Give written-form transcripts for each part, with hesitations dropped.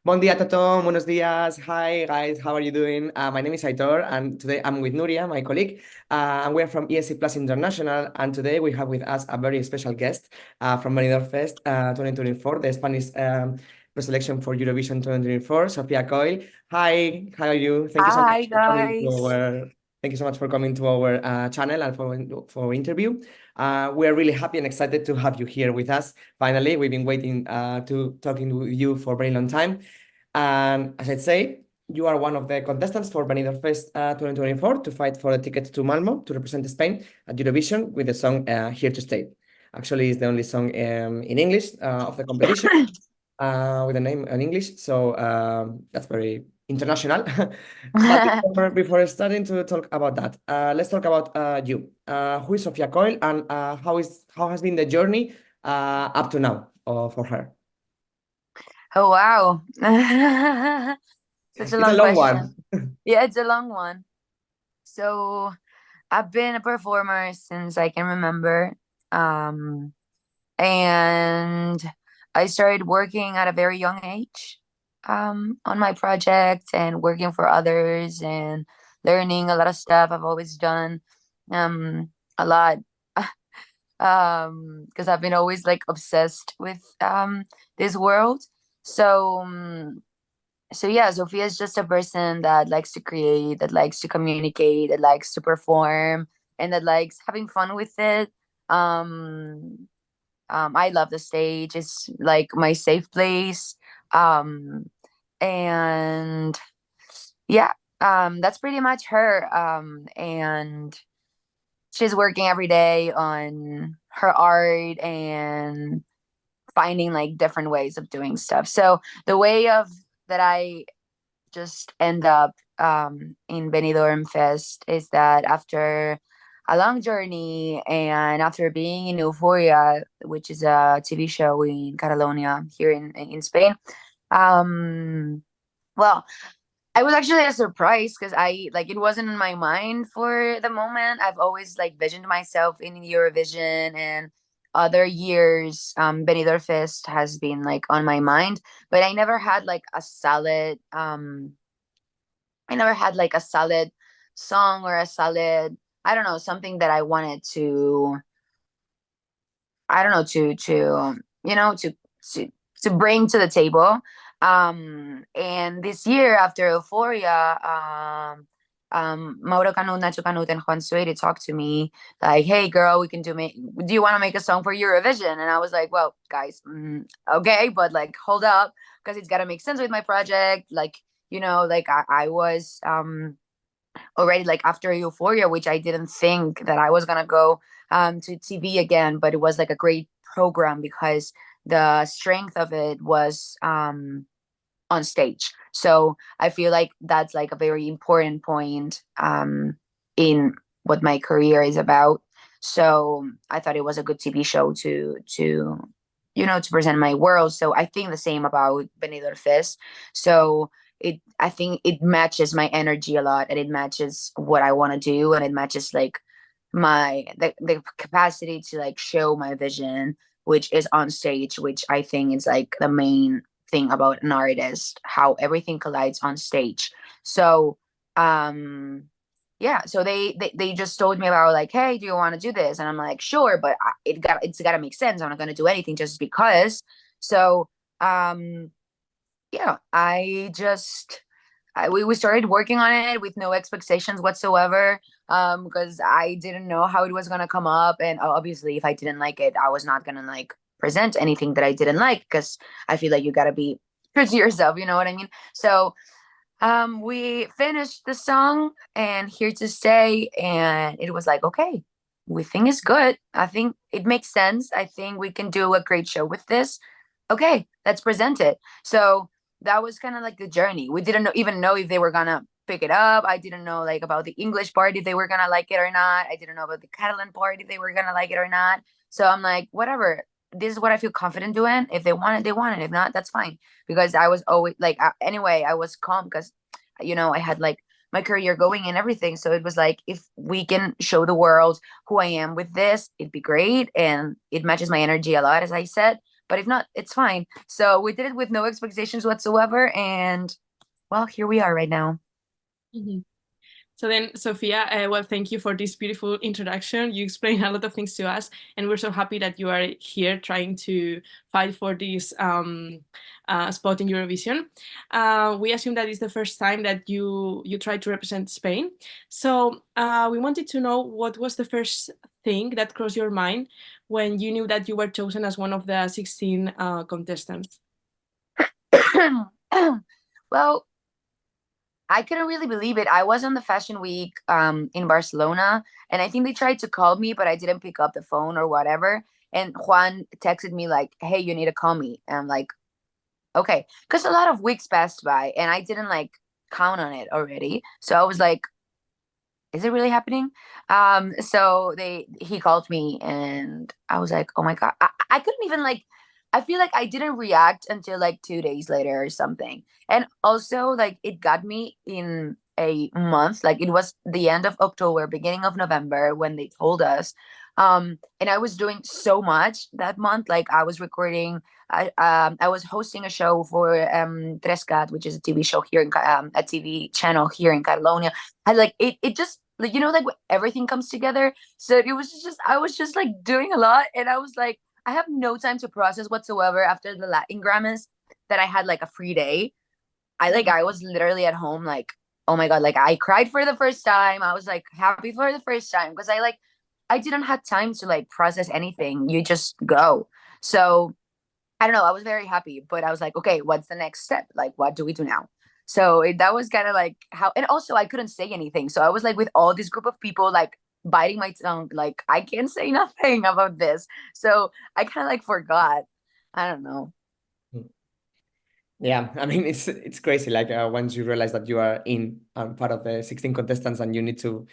Bon dia a tothom, buenos dias. Hi guys, how are you doing? My name is Aitor, and today I'm with Nuria, my colleague, and we are from ESCplus International. And today we have with us a very special guest from Benidorm Fest 2024, the Spanish preselection for Eurovision 2024, Sofia Coll. Hi, how are you? Thank you so much Hi for coming to guys. our. Thank you so much for coming to our channel and for interview. We are really happy and excited to have you here with us. Finally, we've been waiting to talking with you for a very long time. And as I say, you are one of the contestants for Benidorm Fest 2024 to fight for the ticket to Malmo to represent Spain at Eurovision with the song Here to Stay. Actually, it's the only song in English of the competition with the name in English. So that's very international. But before starting to talk about that, let's talk about you. Who is Sofia Coll and how has been the journey up to now for her? Oh wow. Such a It's a long long one. question. Yeah, it's a long one. So I've been a performer since I can remember. Um, and I started working at a very young age, on my project and working for others and learning a lot of stuff. I've always done a lot. Because I've been always like obsessed with this world. So so yeah, Sophia is just a person that likes to create, that likes to communicate, that likes to perform, and that likes having fun with it. Um, I love the stage. It's like my safe place. Um, and yeah, that's pretty much her. And she's working every day on her art and finding like different ways of doing stuff. So the way of that I just end up in Benidorm Fest is that after a long journey and after being in Euphoria, which is a TV show in Catalonia here in Spain, um, well, I was actually a surprise because I like it wasn't in my mind for the moment. I've always like visioned myself in Eurovision and other years. Benidorm Fest has been like on my mind, but I never had like a solid song or a solid, I don't know, something that I wanted to, I don't know, you know, to to bring to the table. And this year after Euphoria, Mauro Canut, Nacho Canut, and Juan Suede talked to me like, "Hey, girl, we can do you want to make a song for Eurovision?" And I was like, "Well, guys, okay, but like, hold up, because it's got to make sense with my project." Like, like I was already like after Euphoria, which I didn't think that I was gonna go to TV again, but it was like a great program because the strength of it was on stage. So I feel like that's like a very important point in what my career is about. So I thought it was a good TV show to present my world. So I think the same about Benidorm Fest. So I think it matches my energy a lot, and it matches what I want to do, and it matches like the capacity to like show my vision, which is on stage, which I think is like the main thing about an artist, how everything collides on stage. So um yeah, so they just told me about like, hey, do you want to do this? And I'm like, sure, but it's got to make sense. I'm not going to do anything just because. So um yeah, we started working on it with no expectations whatsoever, because I didn't know how it was going to come up, and obviously if I didn't like it, I was not going to like present anything that I didn't like, because I feel like you got to be true to yourself, you know what I mean? So we finished the song and Here to Stay, and it was like, okay, we think it's good. I think it makes sense. I think we can do a great show with this. Okay, let's present it. So that was kind of like the journey. We didn't even know if they were gonna pick it up. I didn't know like about the English part, if they were gonna like it or not. I didn't know about the Catalan part, if they were gonna like it or not. So I'm like, whatever. This is what I feel confident doing. If they want it, they want it. If not, that's fine. Because I was always like, anyway, I was calm because, I had like my career going and everything. So it was like, if we can show the world who I am with this, it'd be great. And it matches my energy a lot, as I said. but if not, it's fine. So we did it with no expectations whatsoever, and well, here we are right now. Mhm. So then, Sofia, well, thank you for this beautiful introduction. You explained a lot of things to us, and we're so happy that you are here trying to fight for this spot in Eurovision. We assume that it's the first time that you try to represent Spain. So we wanted to know what was the first thing that crossed your mind when you knew that you were chosen as one of the 16 contestants. Well, I couldn't really believe it. I was on the fashion week in Barcelona, and I think they tried to call me, but I didn't pick up the phone or whatever. And Juan texted me like, "Hey, you need to call me." And I'm like, "Okay," because a lot of weeks passed by, and I didn't like count on it already. So I was like, "Is it really happening?" So he called me, and I was like, "Oh my god!" I couldn't even like. I feel like I didn't react until like 2 days later or something. And also, like, it got me in a month. Like, it was the end of October, beginning of November when they told us. And I was doing so much that month. Like, I was recording. I was hosting a show for Trescat, which is a TV show here in a TV channel here in Catalonia. I like it. It just like like everything comes together. So it was just I was just like doing a lot, and I was like, I have no time to process whatsoever after the Latin Grammys that I had like a free day. I was literally at home like, oh my god, like I cried for the first time. I was like happy for the first time because I didn't have time to like process anything. You just go. So I don't know. I was very happy, but I was like, okay, what's the next step? Like, what do we do now? So that was kind of like how, and also I couldn't say anything. So I was like with all this group of people, like biting my tongue, like I can't say nothing about this. So I kind of like forgot. I don't know. Yeah, I mean it's crazy. Like once you realize that you are in part of the 16 contestants and you need to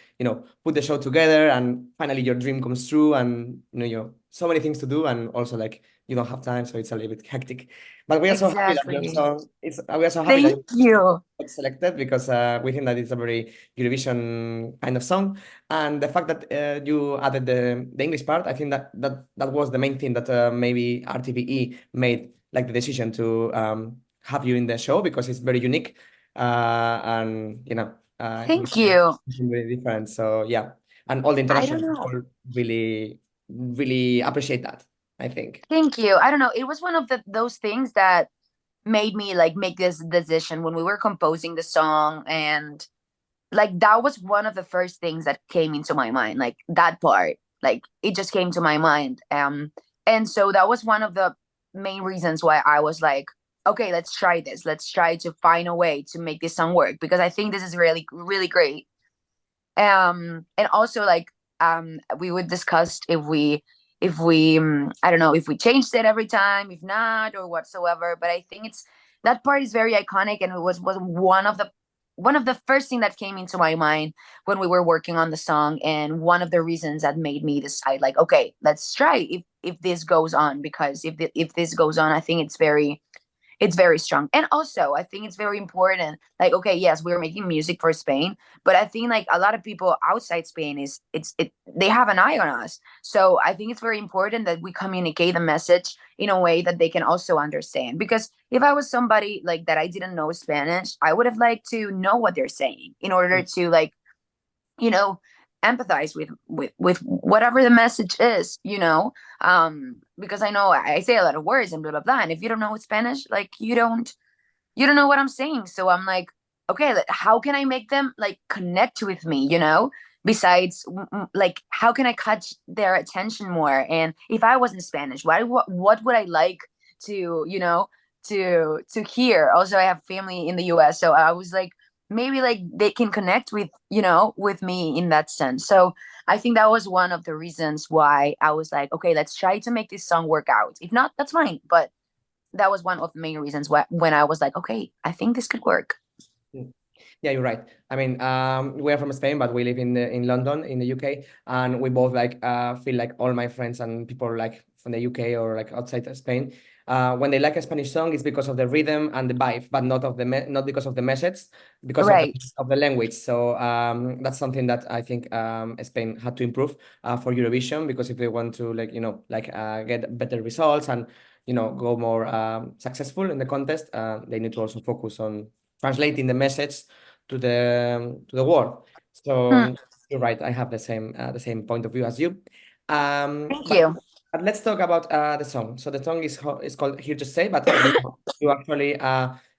put the show together and finally your dream comes true and you so many things to do and also like you don't have time, so it's a little bit hectic. But we are so happy that your Exactly. song we are so happy that Thank you. got selected because we think that it's a very Eurovision kind of song, and the fact that you added the English part, I think that was the main thing that maybe RTVE made like the decision to have you in the show because it's very unique, and I think Thank you. it's really different. So yeah, and all the I don't international know. people really appreciate that, I think. Thank you. I don't know. It was one of those things that made me like make this decision when we were composing the song, and like that was one of the first things that came into my mind, like that part, like it just came to my mind. And so that was one of the main reasons why I was like, okay, let's try this, let's try to find a way to make this song work because I think this is really really great. And also like we would discuss if we I don't know if we changed it every time, if not, or whatsoever, but I think it's that part is very iconic, and it was one of the first thing that came into my mind when we were working on the song, and one of the reasons that made me decide like, okay, let's try if this goes on, because if this goes on, I think it's very strong. And also I think it's very important, like, okay, yes, we're making music for Spain, but I think like a lot of people outside Spain they have an eye on us. So I think it's very important that we communicate the message in a way that they can also understand, because if I was somebody like that I didn't know Spanish, I would have liked to know what they're saying in order to like, you know empathize with whatever the message is, because I know I say a lot of words and blah blah blah, and if you don't know Spanish, like you don't know what I'm saying. So I'm like, okay, how can I make them like connect with me, besides like how can I catch their attention more? And if I was in Spanish, what would I like to to hear? Also, I have family in the US, so I was like, maybe like they can connect with me in that sense. So I think that was one of the reasons why I was like, okay, let's try to make this song work out. If not, that's fine, but that was one of the main reasons why when I was like, okay, I think this could work. Yeah, you're right. I mean, we're from Spain, but we live in London, in the UK, and we both like feel like all my friends and people like from the UK or like outside of Spain when they like a Spanish song, it's because of the rhythm and the vibe, but not because of the message, because Right. of the language. So that's something that I think Spain had to improve for Eurovision, because if they want to get better results and go more successful in the contest, they need to also focus on translating the message to the world. So you're right. I have the same point of view as you. Thank you. But let's talk about the song. So the song is called "Here to Stay," but you actually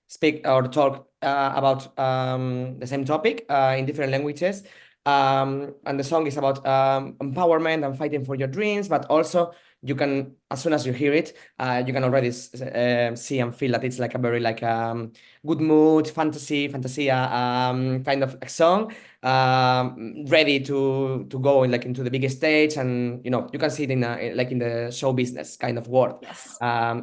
speak or talk about the same topic in different languages. And the song is about empowerment and fighting for your dreams, but also you can, as soon as you hear it, you can already see and feel that it's like a very good mood, fantasia kind of song, ready to go into the biggest stage, and you can see it in in the show business kind of world. Yes.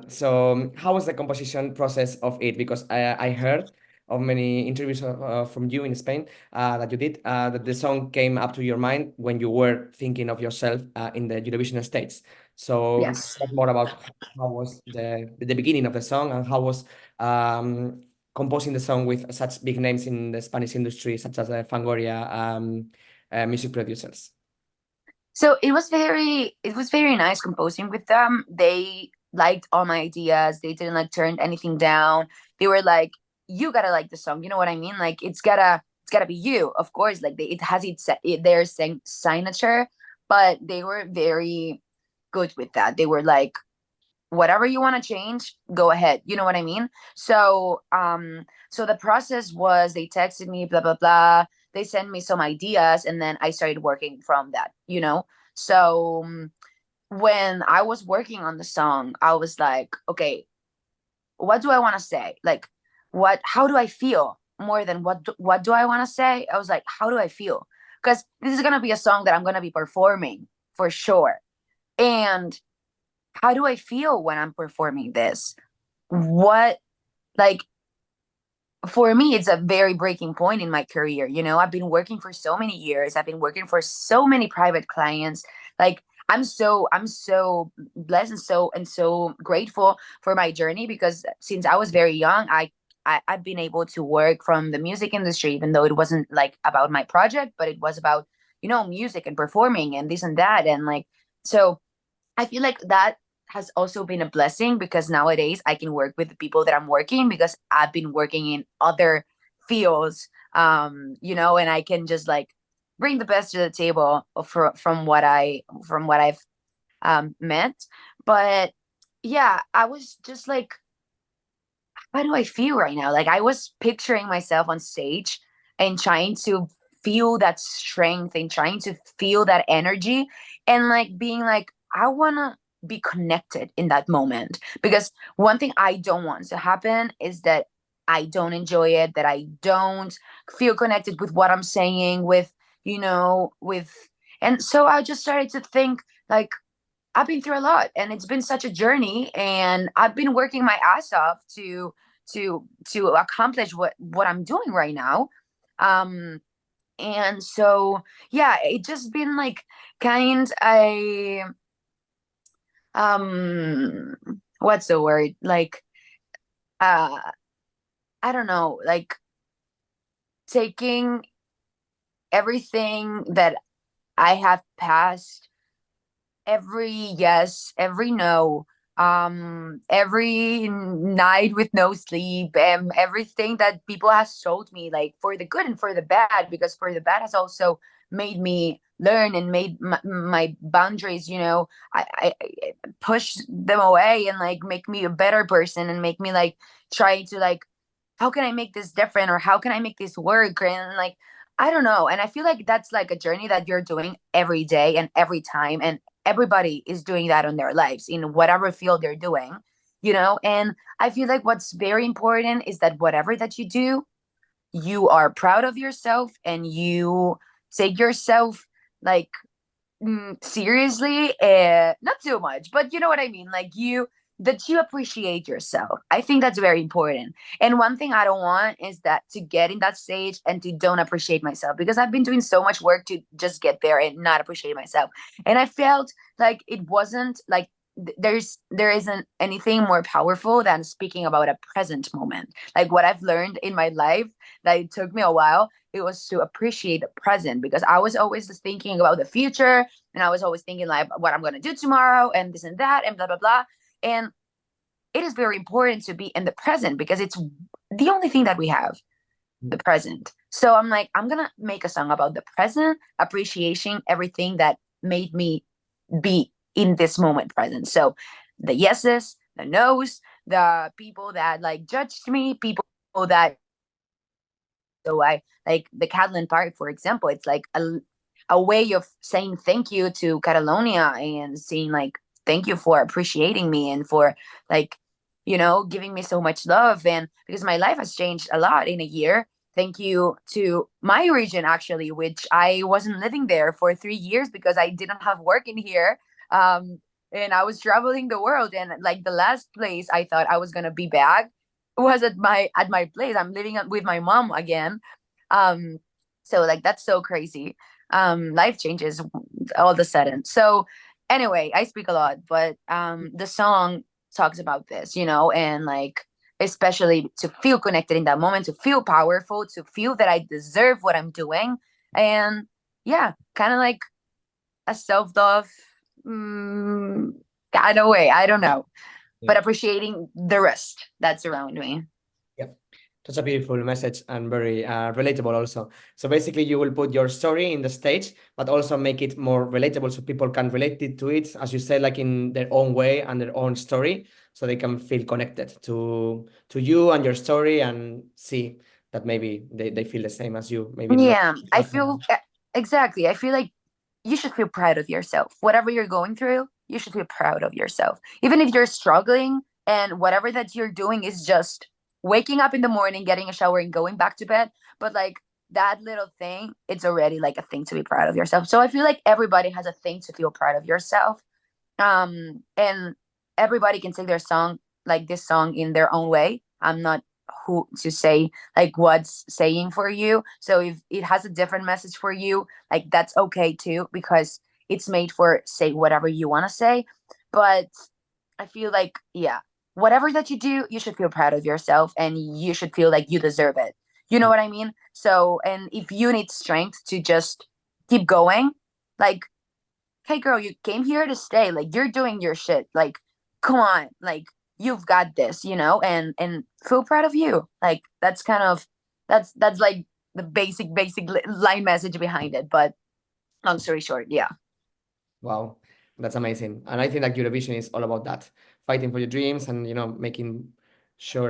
So how was the composition process of it? Because I heard of many interviews from you in Spain that you did, that the song came up to your mind when you were thinking of yourself in the Eurovision stage. So Yes. talk more about how was the beginning of the song, and how was composing the song with such big names in the Spanish industry, such as Fangoria music producers. So it was very nice composing with them. They liked all my ideas. They didn't turn anything down. They were like, "You gotta like the song." You know what I mean? Like it's gotta be you, of course. Like it has their signature, but they were very good with that. They were like, whatever you want to change, go ahead. You know what I mean? So so the process was, they texted me, blah blah blah, they sent me some ideas, and then I started working from that, so when I was working on the song, I was like, okay, what do I want to say? Like, how do I feel? More than what do I want to say, I was like, how do I feel? Because this is going to be a song that I'm going to be performing for sure. And how do I feel when I'm performing this? What, like, for me, it's a very breaking point in my career. I've been working for so many years. I've been working for so many private clients. Like, I'm so blessed and so grateful for my journey, because since I was very young, I've been able to work from the music industry, even though it wasn't like about my project, but it was about, music and performing and this and that. And so I feel like that has also been a blessing, because nowadays I can work with the people that I'm working, because I've been working in other fields, and I can just bring the best to the table from what I've met. But yeah, I was just like, how do I feel right now? Like, I was picturing myself on stage and trying to feel that strength and trying to feel that energy, and being like, I want to be connected in that moment. Because one thing I don't want to happen is that I don't enjoy it, that I don't feel connected with what I'm saying, and so I just started to think, like, I've been through a lot, and it's been such a journey, and I've been working my ass off to accomplish what I'm doing right now. And so yeah, it just been kind a what's the word? Uh I don't know, taking everything that I have passed, every yes, every no, every night with no sleep, and everything that people has told me, for the good and for the bad, because for the bad has also made me learn and made my boundaries, I push them away, and make me a better person, and make me try to how can I make this different, or how can I make this work, and I don't know. And I feel like that's a journey that you're doing every day and every time, and everybody is doing that on their lives in whatever field they're doing, and I feel like what's very important is that whatever that you do, you are proud of yourself, and you take yourself like seriously, not too much, but you know what I mean, that you appreciate yourself. I think that's very important. And one thing I don't want is that to get in that stage and to don't appreciate myself, because I've been doing so much work to just get there and not appreciate myself. And I felt like it wasn't there isn't anything more powerful than speaking about a present moment. Like what I've learned in my life, that it took me a while, it was to appreciate the present, because I was always just thinking about the future, and I was always thinking like what I'm going to do tomorrow and this and that and blah blah blah. And it is very important to be in the present, because it's the only thing that we have, the present. So I'm like, I'm gonna make a song about the present, appreciating everything that made me be in this moment present. So the yeses, the nos, the people that like judged me, people that, so I like the Catalan part, for example, it's like a way of saying thank you to Catalonia, and saying like thank you for appreciating me, and for like, giving me so much love. And because my life has changed a lot in a year, thank you to my region, actually, which I wasn't living there for 3 years because I didn't have work in here. And I was traveling the world, and like the last place I thought I was gonna be back was at my place. I'm living with my mom again. um so like that's so crazy. Life changes all of a sudden. So anyway, I speak a lot, but the song talks about this, and like, especially to feel connected in that moment, to feel powerful, to feel that I deserve what I'm doing. And yeah, kind of like a self-love, mm, kind of way, I don't know, but Yeah. appreciating the rest that's around me. Yep. Such a beautiful message and very relatable also. So basically you will put your story in the stage, but also make it more relatable so people can relate it to it, as you said, like in their own way and their own story, so they can feel connected to you and your story, and see that maybe they feel the same as you, maybe not. Yeah, I feel exactly. I feel like you should feel proud of yourself. Whatever you're going through, you should feel proud of yourself. Even if you're struggling and whatever that you're doing is just waking up in the morning, getting a shower, and going back to bed. But like that little thing, it's already like a thing to be proud of yourself. So I feel like everybody has a thing to feel proud of yourself. And everybody can sing their song, like this song, in their own way. I'm not who to say like what's saying for you. So if it has a different message for you, like that's okay too, because it's made for say whatever you want to say. But I feel like, yeah, whatever that you do, you should feel proud of yourself, and you should feel like you deserve it. You know what I mean? So, and if you need strength to just keep going, like, hey girl, you came here to stay, like you're doing your shit, like come on, like you've got this, and feel proud of you. Like that's kind of, that's like the basic line message behind it. But long story short, yeah. Wow, that's amazing. And I think that Eurovision is all about that, fighting for your dreams, and making sure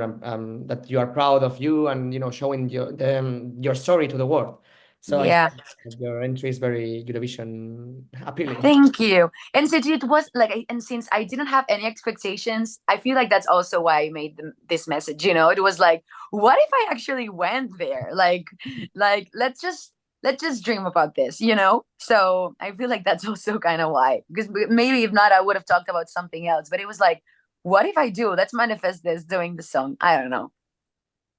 that you are proud of you, and showing your story to the world. So I Yeah, think that your entry is very Eurovision appealing. thank you. And since it was like, and since I didn't have any expectations, I feel like that's also why I made this message. It was like, what if I actually went there? Like let's just dream about this. So I feel like that's also kind of why, because maybe if not, I would have talked about something else. But it was like, what if I do? Let's manifest this doing the song. I don't know.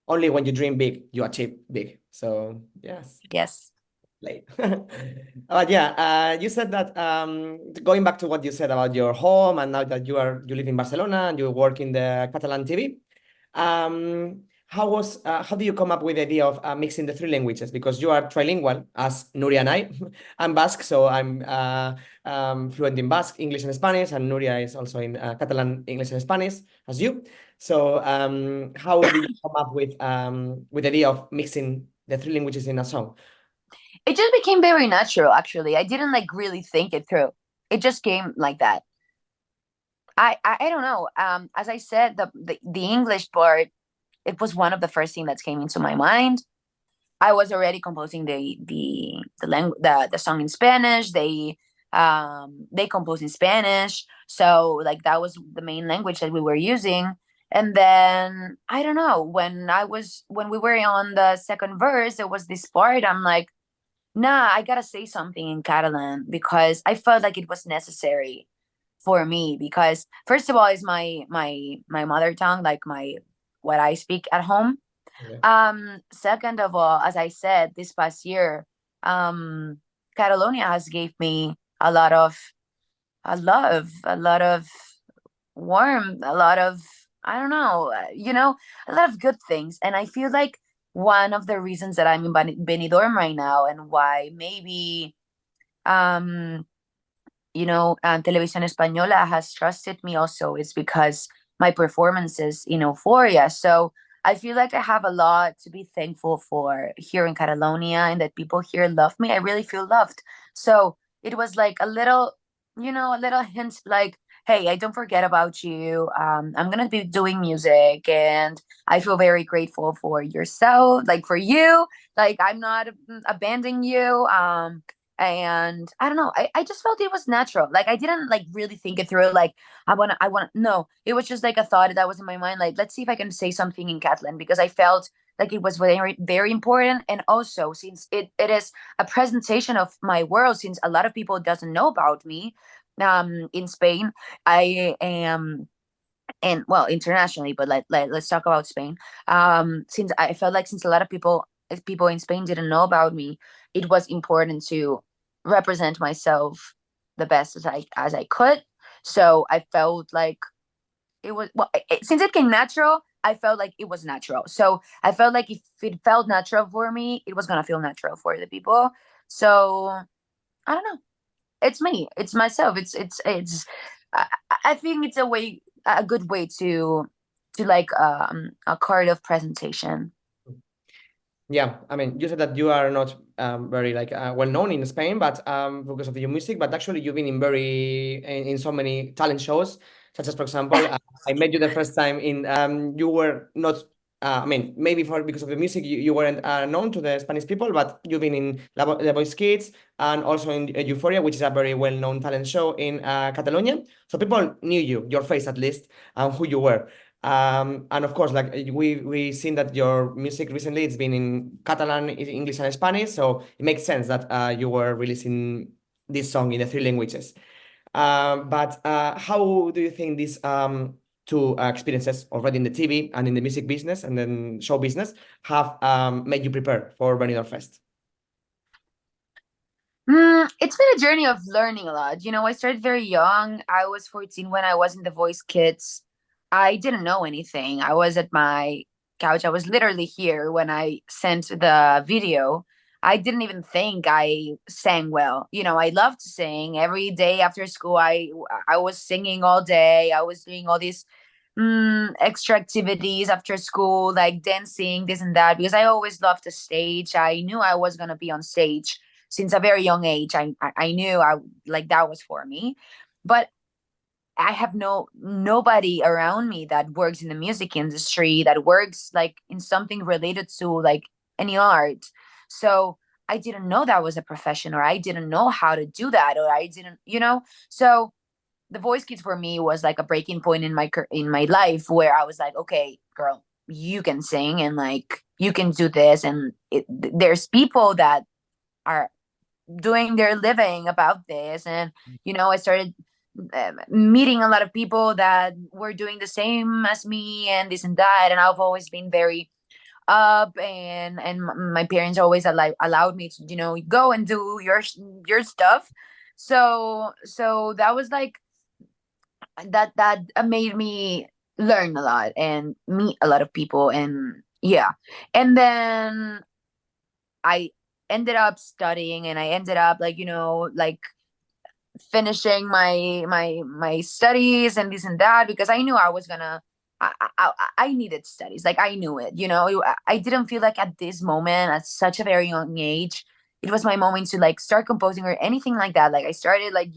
Only when you dream big, you achieve big. So yes. Yes. Late. But yeah, you said that going back to what you said about your home, and now that you live in Barcelona and you work in the Catalan TV, how do you come up with the idea of mixing the three languages? Because you are trilingual, as Nuria and I. I'm Basque, so I'm fluent in Basque, English, and Spanish, and Nuria is also in Catalan, English, and Spanish, as you. So how did you come up with the idea of mixing the three languages in a song? It just became very natural, actually. I didn't like really think it through. It just came like that. I don't know. As I said, the English part, it was one of the first things that came into my mind. I was already composing the song in Spanish. They composed in Spanish, so like that was the main language that we were using. And then I don't know, when we were on the second verse, there was this part. I'm like, nah, I gotta say something in Catalan, because I felt like it was necessary for me, because first of all, it's my mother tongue, like my what I speak at home. Yeah. Second of all, as I said, this past year, Catalonia has gave me a lot of love, a lot of warm, a lot of, I don't know, a lot of good things. And I feel like one of the reasons that I'm in Benidorm right now, and why maybe um Televisión Española has trusted me also, is because my performances in Euphoria. So I feel like I have a lot to be thankful for here in Catalonia, and that people here love me. I really feel loved. So it was like a little hint, like, hey, I don't forget about you. I'm gonna be doing music, and I feel very grateful for yourself, like for you. Like, I'm not abandoning you. And I don't know, I just felt it was natural. Like, I didn't like really think it through, like, I want to, no, it was just like a thought that was in my mind, like, let's see if I can say something in Catalan, because I felt like it was very, very important. And also, since it is a presentation of my world, since a lot of people doesn't know about me in Spain. I am, and well, internationally, but let's talk about Spain. Since I felt like, since a lot of people in Spain didn't know about me, it was important to represent myself the best as I could. So I felt like it was, well, since it came natural, I felt like it was natural. So I felt like if it felt natural for me, it was gonna feel natural for the people. So I don't know, it's me, it's myself, it's I, I think it's a good way to like a card of presentation. Yeah, I mean, you said that you are not very like well known in Spain, but because of your music. But actually, you've been in so many talent shows, such as, for example, I met you the first time in. You were not. I mean, maybe because of the music, you weren't known to the Spanish people, but you've been in The Voice Kids and also in Euphoria, which is a very well-known talent show in Catalonia. So people knew you, your face at least, and who you were. And of course, like we seen that your music recently, it's been in Catalan, English, and Spanish, so it makes sense that you were releasing this song in the three languages. But how do you think these two experiences already in the TV and in the music business and then show business have made you prepare for Benidorm Fest? It's been a journey of learning a lot. I started very young. I was 14 when I was in The Voice Kids. I didn't know anything. I was at my couch. I was literally here when I sent the video. I didn't even think I sang well. I love to sing. Every day after school, I was singing all day. I was doing all these extra activities after school, like dancing, this and that, because I always loved the stage. I knew I was gonna be on stage since a very young age. I knew I like that was for me. But I have nobody around me that works in the music industry, that works like in something related to like any art. So I didn't know that was a profession, or I didn't know how to do that, or I didn't, so The Voice Kids for me was like a breaking point in my life, where I was like, okay, girl, you can sing, and like you can do this, and there's people that are doing their living about this. And I started meeting a lot of people that were doing the same as me, and this and that. And I've always been very up, and my parents always allowed me to go and do your stuff. So that was like that made me learn a lot and meet a lot of people. And yeah, and then I ended up studying, and I ended up like like finishing my studies and this and that, because I knew I was gonna I needed studies. Like, I knew it. I didn't feel like at this moment, at such a very young age, it was my moment to like start composing or anything like that. Like, I started like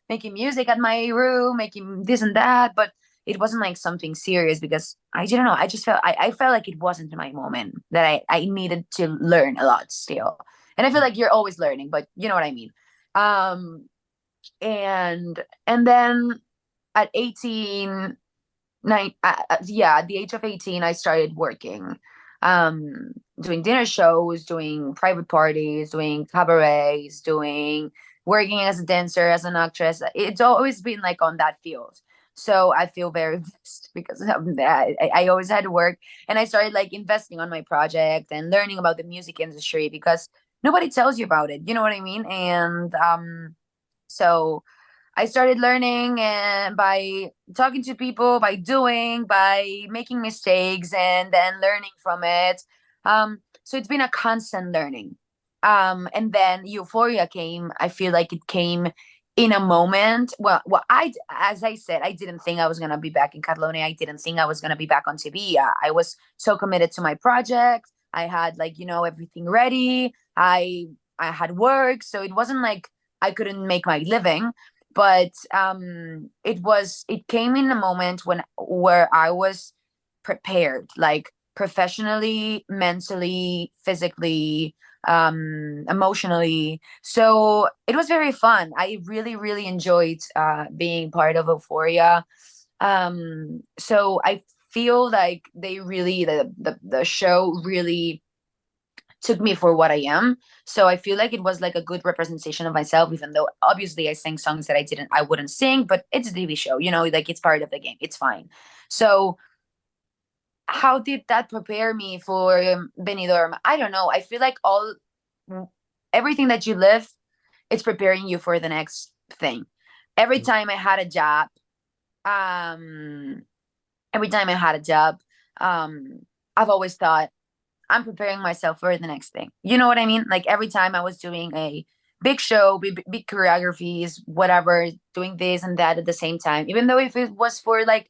making music at my room, making this and that, but it wasn't like something serious, because I didn't know, I just I felt like it wasn't my moment, that I needed to learn a lot still. And I feel like you're always learning, but you know what I mean. um and then at 18, yeah, at the age of 18, I started working, doing dinner shows, doing private parties, doing cabarets, doing working as a dancer, as an actress. It's always been like on that field. So I feel very blessed because of that. I always had to work, and I started like investing on my project and learning about the music industry, because nobody tells you about it. You know what I mean? And so I started learning and by talking to people, by doing, by making mistakes and then learning from it. So it's been a constant learning. And then Euphoria came. I feel like it came in a moment. Well, as I said, I didn't think I was gonna be back in Catalonia. I didn't think I was gonna be back on TV. I was so committed to my project. I had like, everything ready. I had work, so it wasn't like I couldn't make my living, but it came in a moment where I was prepared, like professionally, mentally, physically, emotionally. So it was very fun. I really, really enjoyed being part of Euphoria. So I feel like they really the show really took me for what I am. So I feel like it was like a good representation of myself, even though obviously I sang songs that I wouldn't sing, but it's a TV show, like it's part of the game. It's fine. So how did that prepare me for Benidorm? I don't know. I feel like everything that you live, it's preparing you for the next thing. Every time I had a job, um, every time I had a job, I've always thought, I'm preparing myself for the next thing. You know what I mean? Like every time I was doing a big show, big choreographies, whatever, doing this and that at the same time, even though if it was for like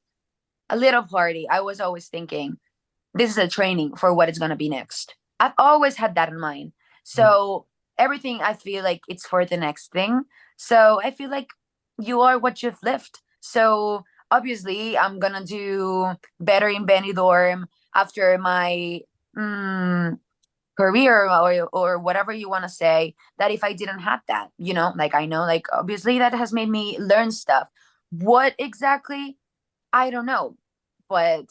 a little party, I was always thinking, this is a training for what it's going to be next. I've always had that in mind. So everything I feel like it's for the next thing. So I feel like you are what you've lived. So obviously I'm going to do better in Benidorm after my career or whatever you want to say, that if I didn't have that, like I know, like obviously that has made me learn stuff. What exactly? I don't know, but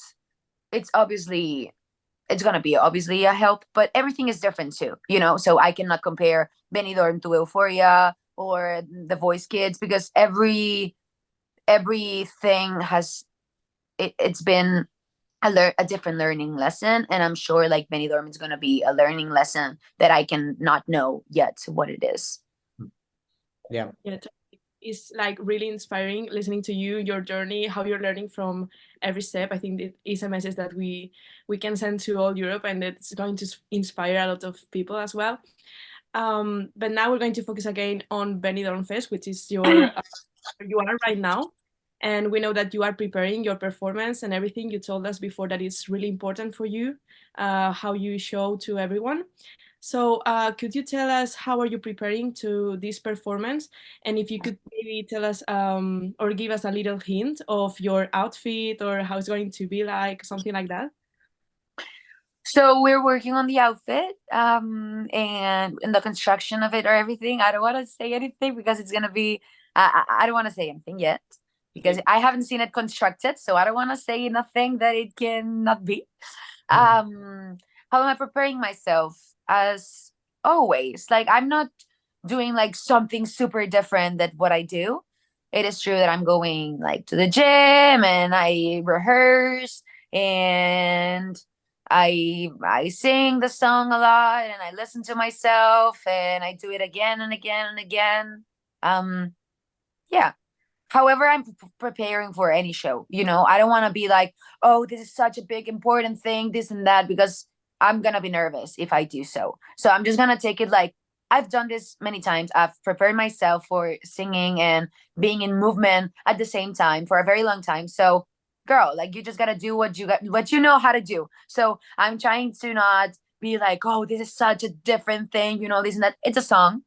it's gonna be obviously a help, but everything is different too, so I cannot compare Benidorm to Euphoria or The Voice Kids, because everything has it's been a different learning lesson, and I'm sure like Benidorm is going to be a learning lesson that I can not know yet what it is. Yeah. It's like really inspiring listening to you, your journey, how you're learning from every step. I think it is a message that we can send to all Europe, and it's going to inspire a lot of people as well. But now we're going to focus again on Benidorm Fest, which is you are right now. And we know that you are preparing your performance and everything. You told us before that it's really important for you, how you show to everyone. So could you tell us how are you preparing to this performance? And if you could maybe tell us or give us a little hint of your outfit or how it's going to be like, something like that. So we're working on the outfit and in the construction of it or everything. I don't want to say anything because it's going to be, I don't want to say anything yet because I haven't seen it constructed. So I don't want to say nothing that it cannot be. How am I preparing myself? As always, like I'm not doing like something super different than what I do. It is true that I'm going like to the gym and I rehearse and I sing the song a lot and I listen to myself and I do it again and again and again. Yeah. However, I'm preparing for any show. I don't want to be like, oh, this is such a big important thing, this and that, because I'm gonna be nervous if I do so. So I'm just gonna take it like I've done this many times. I've prepared myself for singing and being in movement at the same time for a very long time. So girl, like you just gotta do what you know how to do. So I'm trying to not be like, oh, this is such a different thing, this and that. It's a song.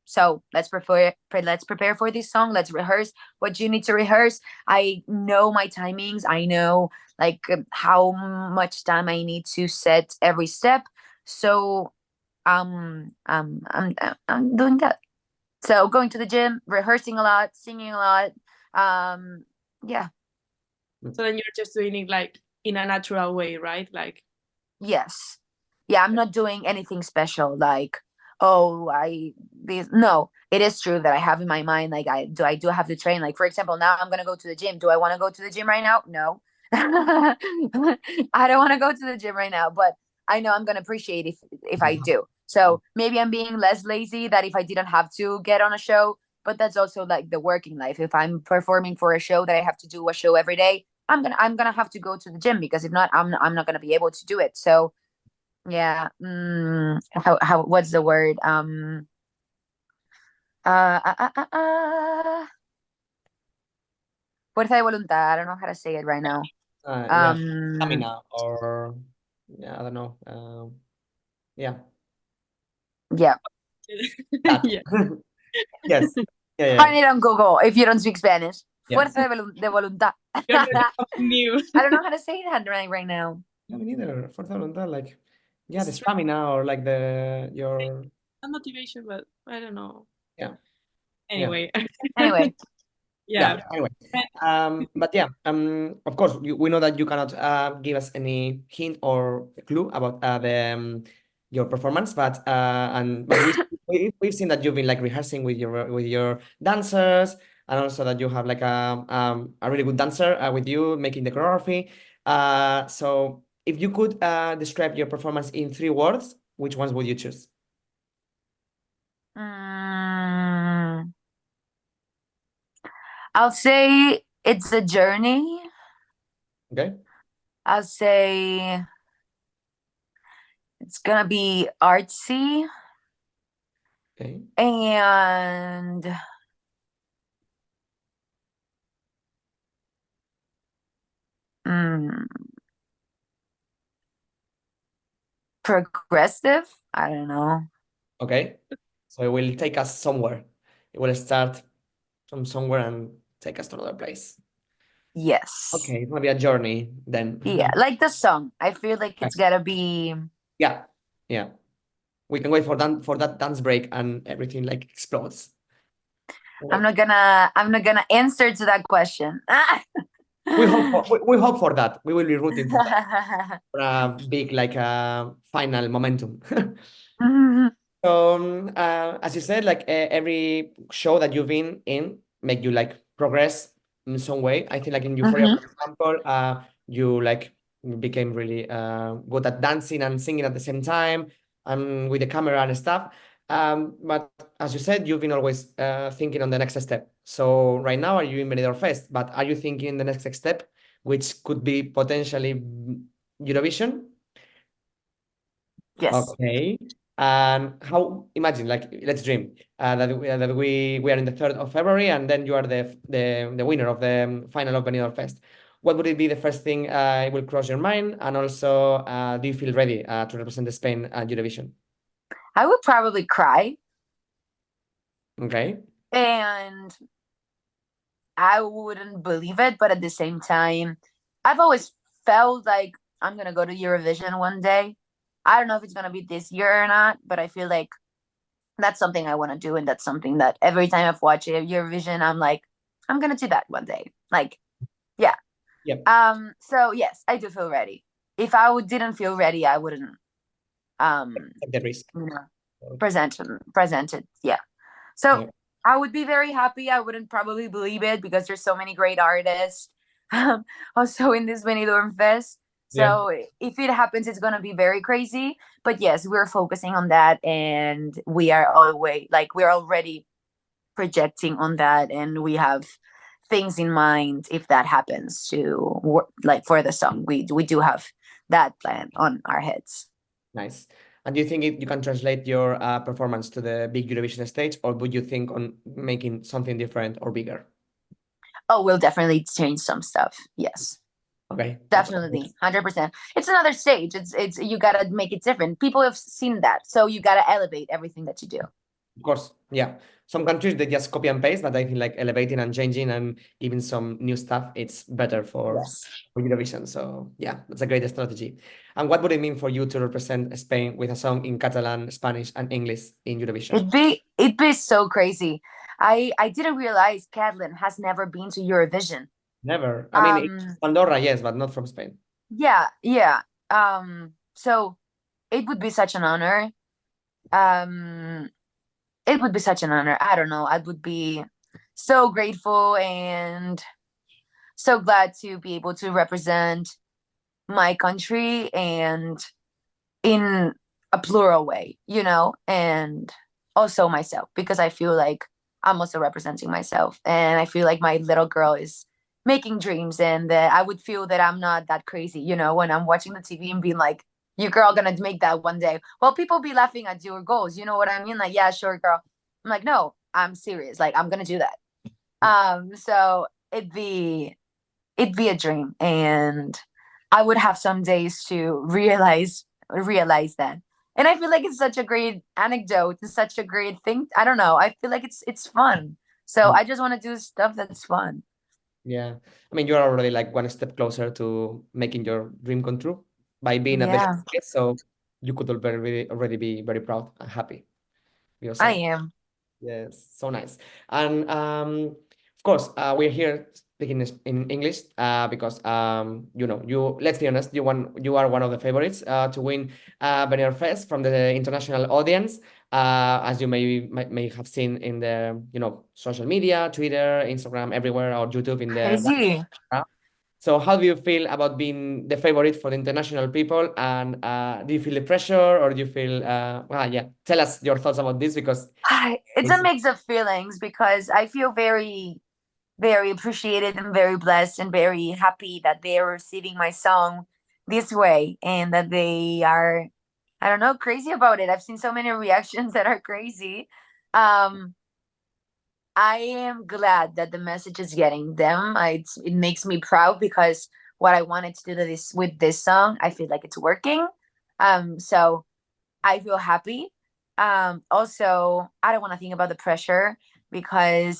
So let's prepare for this song. Let's rehearse what you need to rehearse. I know my timings. I know like how much time I need to set every step. So I'm doing that. So going to the gym, rehearsing a lot, singing a lot. Yeah. So then you're just doing it like in a natural way, right? Like, yes. Yeah, I'm not doing anything special like, oh, no. It is true that I have in my mind like I do have to train. Like for example, now I'm gonna go to the gym. Do I want to go to the gym right now? No. I don't want to go to the gym right now, but I know I'm gonna appreciate if I do. So maybe I'm being less lazy that if I didn't have to get on a show, but that's also like the working life. If I'm performing for a show that I have to do a show every day, I'm gonna have to go to the gym, because if not, I'm not gonna be able to do it. So yeah, how what's the word? Uh, uh, uh, uh, uh, Fuerza de voluntad. I don't know how to say it right now. Yeah, stamina, or yeah, I don't know. Yeah, Yeah. that. Yeah. Yes. Yeah, Find yeah. it on Google if you don't speak Spanish. Yeah. Fuerza de voluntad. You're learning something new. I don't know how to say that right now. No, me neither. For that, like, yeah, the stamina, or like your Not motivation, but I don't know. yeah. Anyway. Anyway, Yeah. Anyway, but yeah, of course, we know that you cannot give us any hint or clue about your performance, but we've seen that you've been like rehearsing with your dancers, and also that you have like a really good dancer with you making the choreography. So if you could describe your performance in 3 words, which ones would you choose? I'll say it's a journey. Okay. I'll say it's gonna be artsy, Okay. and progressive. I don't know. Okay. So it will take us somewhere. It will start from somewhere and take us to another place. Yes. Okay, it's gonna be a journey then. Yeah, like the song. I feel like it's gotta be. Yeah, yeah. We can wait for that dance break and everything like explodes. I'm not gonna answer to that question. We hope for that. We will be rooting for that. For a big like final momentum. So as you said, like every show that you've been in make you like progress in some way. I think like in Euphoria, for example, you like became really good at dancing and singing at the same time, and with the camera and stuff. But as you said, you've been always thinking on the next step. So right now, are you in Benidorm Fest? But are you thinking the next step, which could be potentially Eurovision? Yes. Okay. And how, imagine, like, let's dream that we are in the 3rd of February, and then you are the winner of the final of Benidorm Fest. What would it be the first thing it will cross your mind? And also, do you feel ready to represent Spain at Eurovision? I would probably cry, Okay. and I wouldn't believe it, but at the same time, I've always felt like I'm gonna go to Eurovision one day. I don't know if it's gonna be this year or not, but I feel like that's something I want to do, and that's something that every time I've watched Eurovision, I'm like, I'm gonna do that one day. Like, yeah. Yep. So yes, I do feel ready. If I didn't feel ready, I wouldn't Take the risk. present it. Yeah. So Yeah. I would be very happy. I wouldn't probably believe it, because there's so many great artists also in this Benidorm Fest. So if it happens, it's gonna be very crazy. But yes, we're focusing on that, and we are always like we're already projecting on that, and we have things in mind if that happens to work, like for the song. We do have that plan on our heads. Nice. And do you think you can translate your performance to the big Eurovision stage, or would you think on making something different or bigger? Oh, we'll definitely change some stuff. Yes. Okay. Definitely, 100%. It's another stage. It's you gotta make it different. People have seen that, so you gotta elevate everything that you do. Of course, yeah. Some countries they just copy and paste, but I think like elevating and changing and giving some new stuff, it's better for Eurovision. So yeah, that's a great strategy. And what would it mean for you to represent Spain with a song in Catalan, Spanish, and English in Eurovision? It'd be so crazy. I didn't realize Catalan has never been to Eurovision. Never. I mean, Andorra, yes, but not from Spain. Yeah. So it would be such an honor. It would be such an honor. I don't know. I would be so grateful and so glad to be able to represent my country, and in a plural way, and also myself, because I feel like I'm also representing myself. And I feel like my little girl is making dreams, and that I would feel that I'm not that crazy, when I'm watching the TV and being like, your girl gonna make that one day. Well, people be laughing at your goals. You know what I mean? Like, yeah, sure, girl. I'm like, no, I'm serious. Like, I'm gonna do that. So it'd be a dream, and I would have some days to realize that. And I feel like it's such a great anecdote and such a great thing. I don't know. I feel like it's fun. So I just want to do stuff that's fun. Yeah. I mean, you're already like one step closer to making your dream come true by being at the Yeah, showcase. So you could already be very proud and happy with I yourself. am. Yes, so nice. And of course, we're here speaking in English because you. Let's be honest, you are one of the favorites to win Benidorm Fest from the international audience, as you may have seen in the social media, Twitter, Instagram, everywhere, or YouTube in the. Crazy. So how do you feel about being the favorite for the international people? And do you feel the pressure, or do you feel, yeah, tell us your thoughts about this because It's a it's, mix of feelings because I feel very, very appreciated and very blessed and very happy that they are receiving my song this way, and that they are, I don't know, crazy about it. I've seen so many reactions that are crazy. Um, I am glad that the message is getting them. It makes me proud because what I wanted to do with this song, I feel like it's working. So I feel happy. Also, I don't want to think about the pressure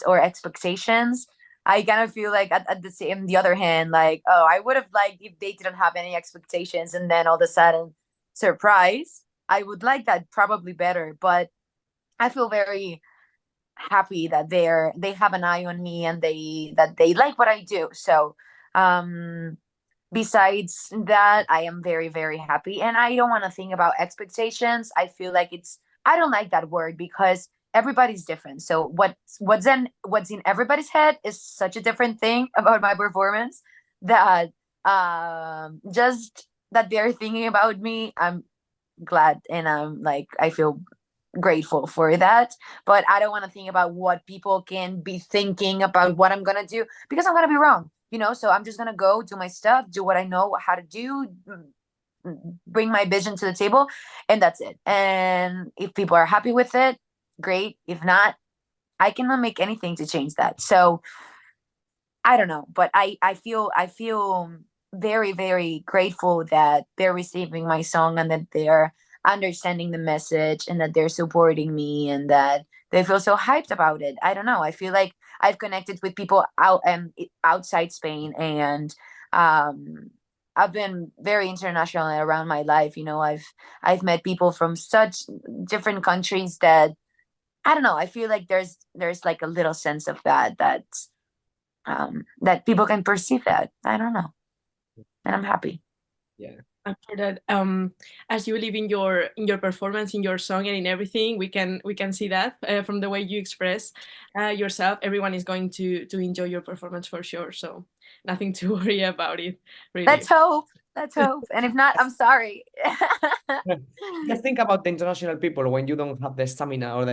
or expectations. I kind of feel like the other hand, like, oh, I would have liked if they didn't have any expectations and then all of a sudden, surprise. I would like that probably better, but I feel very happy that they have an eye on me, and they like what I do. So, um, besides that, I am very, very happy, and I don't want to think about expectations. I feel like I don't like that word because everybody's different. So what's in everybody's head is such a different thing about my performance, that just that they're thinking about me, I'm glad, and I'm like, I feel grateful for that. But I don't want to think about what people can be thinking about what I'm gonna do, because I'm gonna be wrong. So I'm just gonna go do my stuff, do what I know how to do, bring my vision to the table, and that's it. And if people are happy with it, great. If not, I cannot make anything to change that. So I don't know, but I feel very, very grateful that they're receiving my song, and that they're understanding the message, and that they're supporting me, and that they feel so hyped about it. I don't know. I feel like I've connected with people outside Spain, and um I've been very international around my life. I've met people from such different countries that I don't know. I feel like there's like a little sense of that people can perceive that. I don't know, and I'm happy. yeah. And for that, as you live in your performance, in your song, and in everything, we can see that from the way you express yourself. Everyone is going to enjoy your performance for sure. So nothing to worry about it, really. Let's hope. Let's hope. And if not, I'm sorry. Just think about the international people when you don't have the stamina or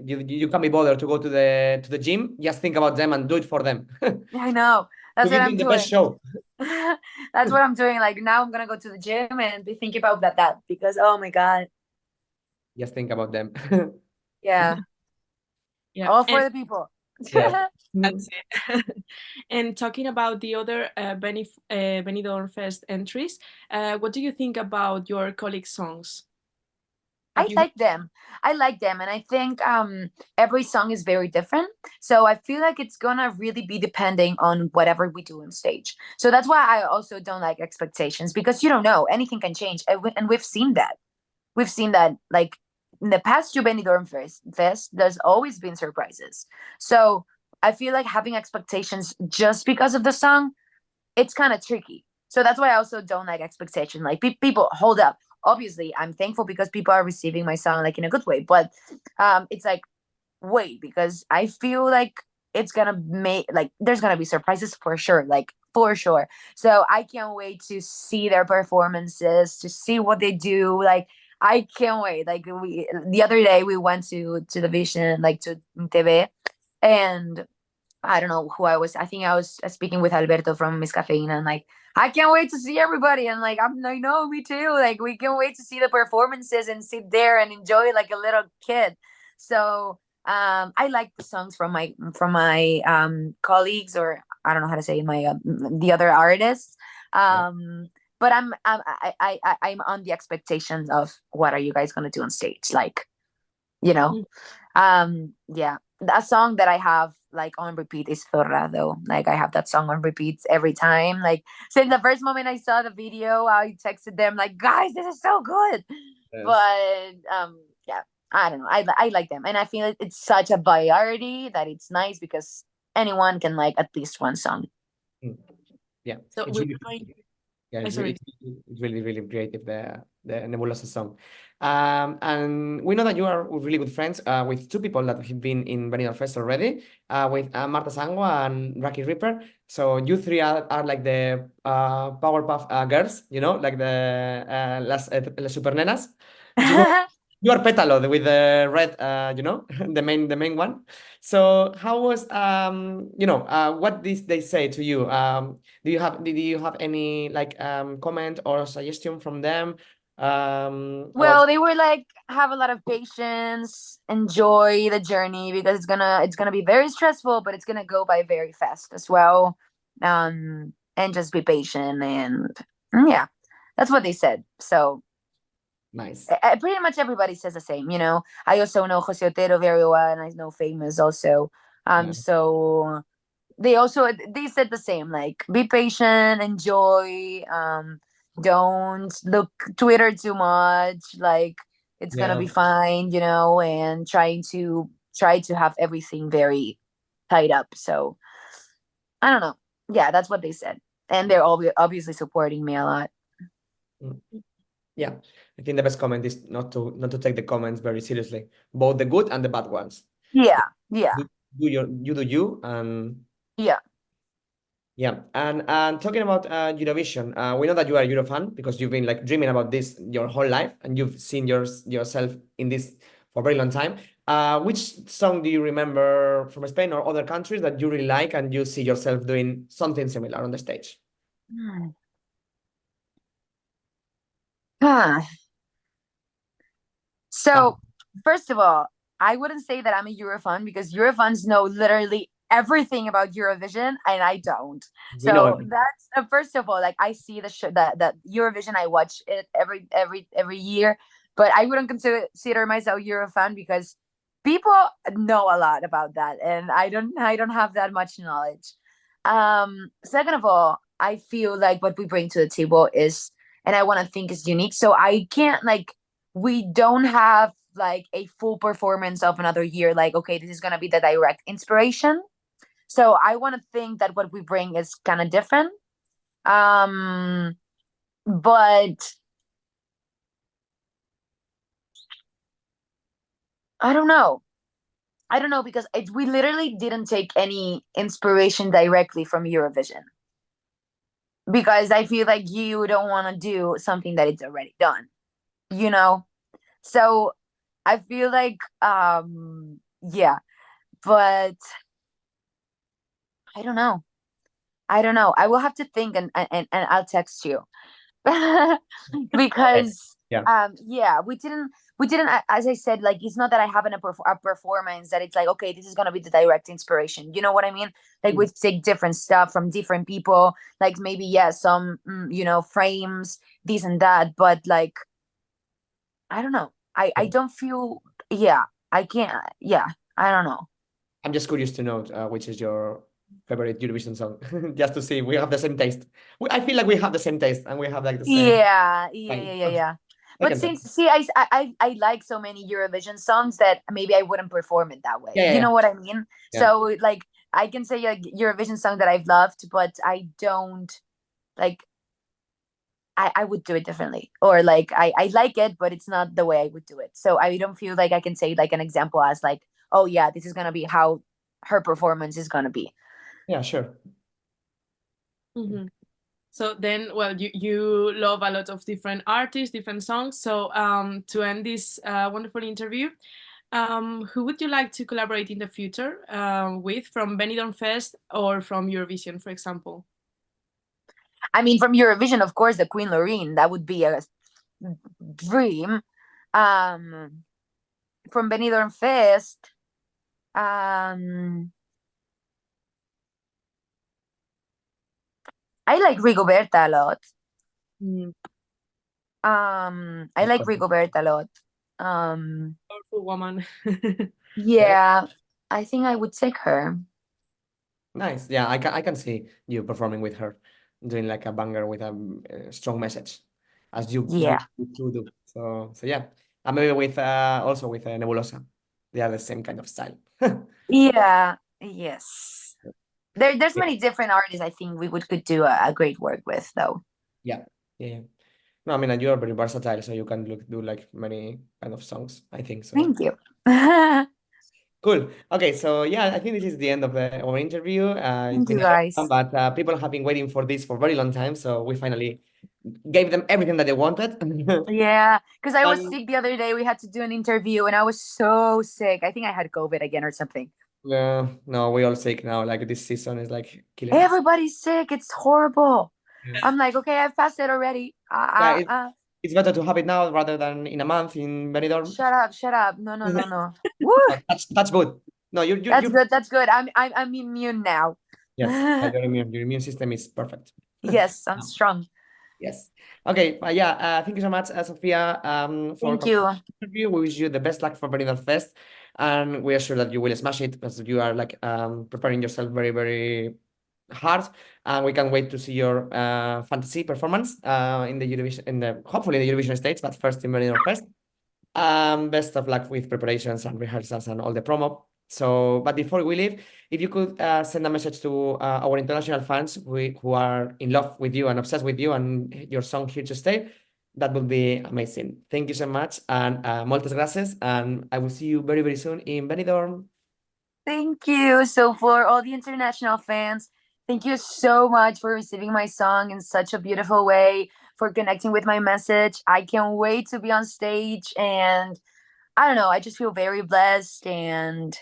you can't be bothered to go to the gym. Just think about them and do it for them. I know. That's To what give I'm them the best doing. show. That's what I'm doing. Like, now I'm gonna go to the gym and be thinking about that because, oh my God. Just think about them. Yeah. Yeah, All for and the people. Yeah. that's it. And talking about the other Benidorm Fest entries, what do you think about your colleagues' songs? Have I you? like them. I like them. And I think every song is very different. So I feel like it's gonna really be depending on whatever we do on stage. So that's why I also don't like expectations, because you don't know. Anything can change. And we've seen that. We've seen that, like, in the past two Benidorm Fest, there's always been surprises. So I feel like having expectations just because of the song, it's kind of tricky. So that's why I also don't like expectation. Like, people, hold up. Obviously, I'm thankful because people are receiving my song, like, in a good way. But it's like, wait, because I feel like it's gonna make, like, there's gonna be surprises for sure, like, for sure. So I can't wait to see their performances, to see what they do. Like, I can't wait. Like, the other day we went to the Vision, like, to TV, And I don't know who I think I was speaking with Alberto from Miss Cafeína, and like, I can't wait to see everybody. And like, I know, me too. Like, we can't wait to see the performances and sit there and enjoy like a little kid. So I like the songs from my colleagues, or I don't know how to say, my the other artists. But I'm on the expectations of what are you guys gonna do on stage, like, you know. Yeah, a song that I have like on repeat is Zorra, though. Like, I have that song on repeats every time. Like, since the first moment I saw the video, I texted them like, guys, this is so good. Yes. But yeah, I don't know. I like them, and I feel it's such a variety that it's nice because anyone can like at least one song. Yeah, So it's we're really, going. yeah, it's Sorry. really, really creative, the Nebulosa song. And we know that you are really good friends with two people that have been in Benidorm Fest already, with Marta Sangwa and Rocky Ripper. So you three are like the Powerpuff girls, you know, like the las super nenas. You are Pétalo with the red, you know, the main one. So how was you know, what did they say to you? Did you have any like comment or suggestion from them Well, about they were like, have a lot of patience, enjoy the journey, because it's gonna be very stressful, but it's gonna go by very fast as well. And just be patient, and yeah, that's what they said. So nice? pretty much everybody says the same, you know. I also know Jose Otero very well, and I know Famous also. Yeah. So they said the same, like, be patient, enjoy, don't look Twitter too much, like, it's gonna Yeah. be fine, you know, and try to have everything very tied up. So I don't know. Yeah, that's what they said, and they're obviously supporting me a lot. Mm. Yeah, I think the best comment is not to take the comments very seriously, both the good and the bad ones. Yeah, yeah, You do you, and yeah. yeah, and talking about Eurovision, we know that you are a Euro fan because you've been like dreaming about this your whole life, and you've seen yourself in this for a very long time. Which song do you remember from Spain or other countries that you really like, and you see yourself doing something similar on the stage? Hmm. Huh. So, first of all, I wouldn't say that I'm a Eurofan, because Eurofans know literally everything about Eurovision, and I don't. We know So everything. that's first of all, like, I see the Eurovision, I watch it every year, but I wouldn't consider myself Eurofan, because people know a lot about that, and I don't have that much knowledge. Second of all, I feel like what we bring to the table is, and I want to think, is unique. So I can't, like, we don't have like a full performance of another year, like, okay, this is going to be the direct inspiration. So I want to think that what we bring is kind of different. But I don't know. Because we literally didn't take any inspiration directly from Eurovision, because I feel like you don't want to do something that it's already done, you know. So I feel like yeah, but I don't know. I will have to think, and I'll text you. Okay. Because Yeah. yeah, we didn't, as I said, like, it's not that I have a performance that it's like, okay, this is gonna be the direct inspiration, you know what I mean? Like, we take different stuff from different people, like, maybe, yeah, some frames, this and that, but like, I don't know. I don't feel, yeah, I can't, yeah, I don't know. I'm just curious to know which is your favorite Eurovision song, just to see we have the same taste. I feel like we have the same taste, and we have like the same. Yeah, yeah, Like, yeah, yeah, yeah. I But can tell. since, see, I like so many Eurovision songs that maybe I wouldn't perform it that way. Yeah, yeah, You yeah. know what I mean? Yeah. So, like, I can say a Eurovision song that I've loved, but I don't, like, I would do it differently, or like, I like it, but it's not the way I would do it. So I don't feel like I can say like an example as like, oh yeah, this is gonna be how her performance is gonna be. Yeah, sure. Mm-hmm. So then, well, you love a lot of different artists, different songs. So to end this wonderful interview, Who would you like to collaborate in the future with from Benidorm Fest or from Eurovision, for example? I mean, from Eurovision, of course, the Queen Loreen, that would be a dream. From Benidorm Fest, I like Rigoberta a lot. Mm, I like Rigoberta a lot. powerful woman. Yeah, I think I would take her. Nice. Yeah, I can see you performing with her, doing like a banger with a strong message, as you Yeah. do. So yeah, and maybe with also with Nebulosa, they are the same kind of style. Yeah. Yes. There's Yeah. many different artists I think we could do a great work with, though. Yeah. No, I mean, and you are very versatile, so you can do like many kind of songs, I think so. Thank you. Cool. Okay, so yeah, I think this is the end of our interview. It's Thank been you, a long guys. time, but people have been waiting for this for a very long time, so we finally gave them everything that they wanted. Yeah, because I was And sick the other day. We had to do an interview, and I was so sick. I think I had COVID again or something. no, we all sick now. Like this season is like killing us. Everybody's sick. It's horrible. Yes. I'm like, okay, I've passed it already. Yeah, it's better to have it now rather than in a month in Benidorm. Shut up, shut up. No, no, no, no. Woo! That's good. No, That's good. That's good. I'm immune now. Yes, your immune system is perfect. Yes, I'm strong. Yes. Okay. Yeah. Thank you so much, Sofia, for Thank you. the interview. We wish you the best luck for Benidorm Fest, and we are sure that you will smash it because you are like preparing yourself very, very hard, and we can't wait to see your fantasy performance in the Eurovision, hopefully the Eurovision stage, but first in Benidorm Fest. Best of luck with preparations and rehearsals and all the promo. So, but before we leave, if you could send a message to our international fans who are in love with you and obsessed with you and your song Here to Stay, that would be amazing. Thank you so much, and moltes gracias, and I will see you very, very soon in Benidorm. Thank you. So for all the international fans, thank you so much for receiving my song in such a beautiful way, for connecting with my message. I can't wait to be on stage, and I don't know, I just feel very blessed and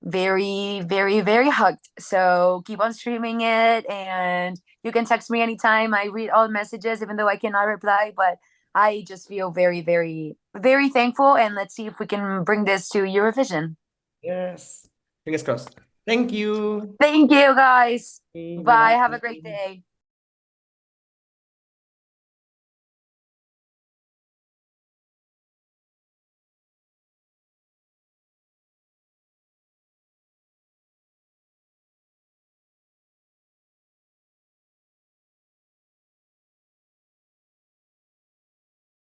very, very, very hugged. So keep on streaming it, and you can text me anytime. I read all messages, even though I cannot reply, but I just feel very, very, very thankful. And let's see if we can bring this to Eurovision. Yes. Fingers crossed. Thank you. Thank you, guys. Bye Bye. bye. Have a great day.